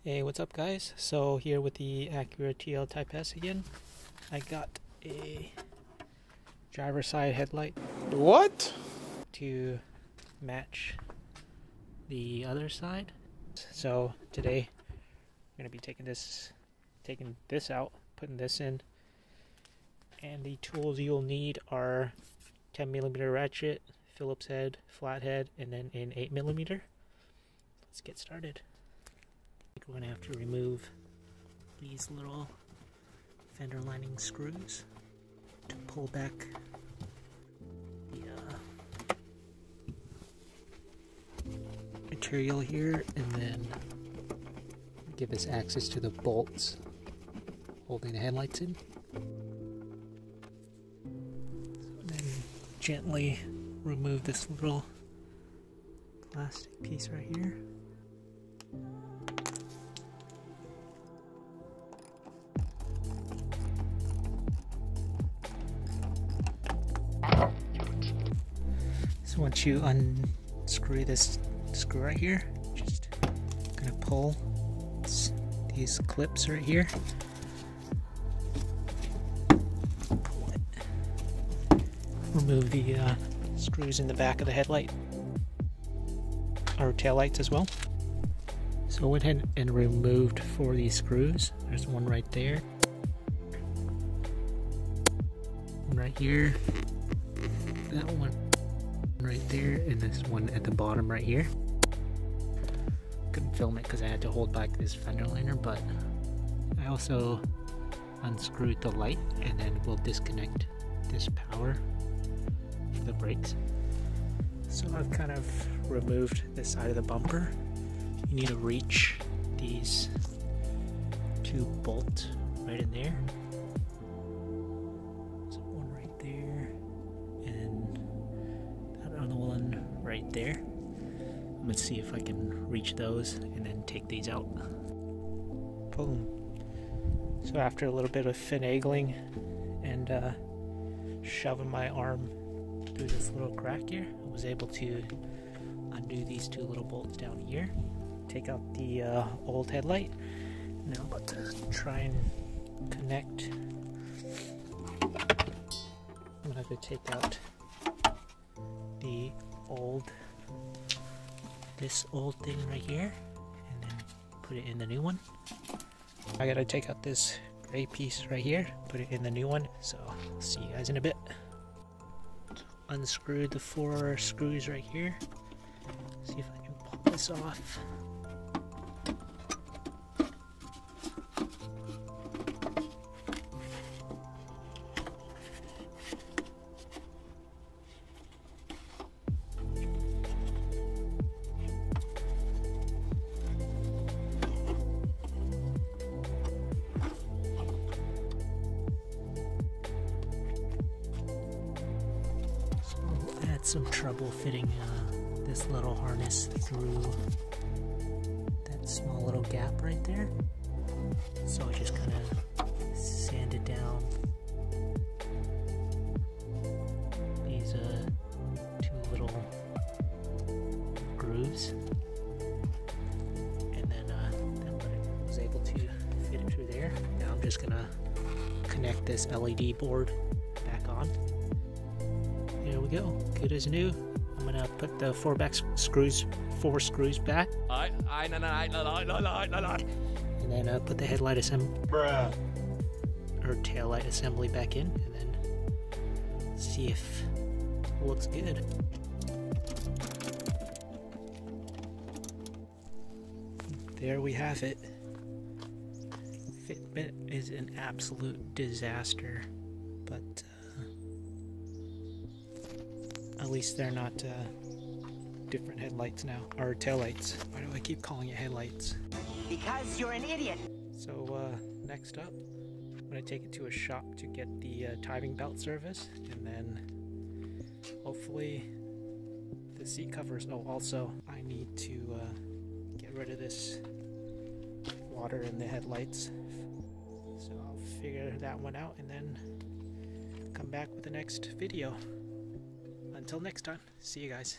Hey, what's up guys? So here with the Acura TL Type S again. I got a driver side headlight. What? To match the other side. So today I'm going to be taking this out, putting this in. And the tools you'll need are 10mm ratchet, Phillips head, flathead, and then an 8mm. Let's get started. We're going to have to remove these little fender lining screws to pull back the material here, and then give us access to the bolts holding the headlights in. So then gently remove this little plastic piece right here. So once you unscrew this screw right here, just gonna pull these clips right here. Pull it. Remove the screws in the back of the headlight, or tail lights as well. So I went ahead and removed 4 of these screws. There's one right there, one right here, that one right there, and this one at the bottom right here. Couldn't film it because I had to hold back this fender liner, but I also unscrewed the light, and then we'll disconnect this power for the brakes. So I've kind of removed this side of the bumper. You need to reach these 2 bolts right in there. So one right there, and that other one right there. Let's see if I can reach those and then take these out. Boom. So after a little bit of finagling and shoving my arm through this little crack here, I was able to undo these 2 little bolts down here, take out the old headlight. Now I'm about to try and connect. I'm gonna have to take out the this old thing right here, and then put it in the new one. I gotta take out this gray piece right here, put it in the new one. So I'll see you guys in a bit. Unscrew the 4 screws right here. See if I can pop this off. Some trouble fitting this little harness through that small little gap right there, so I just kind of sanded down these 2 little grooves, and then I was able to fit it through there. Now I'm just gonna connect this LED board back on. There we go, good as new. I'm gonna put the 4 screws back. And then put the headlight tail light assembly back in, and then see if it looks good. There we have it. Fitment is an absolute disaster, but at least they're not different headlights now, or taillights. Why do I keep calling it headlights? Because you're an idiot. So next up, I'm gonna take it to a shop to get the timing belt service, and then hopefully the seat covers. Oh, also I need to get rid of this water in the headlights. So I'll figure that one out and then come back with the next video. Until next time, see you guys.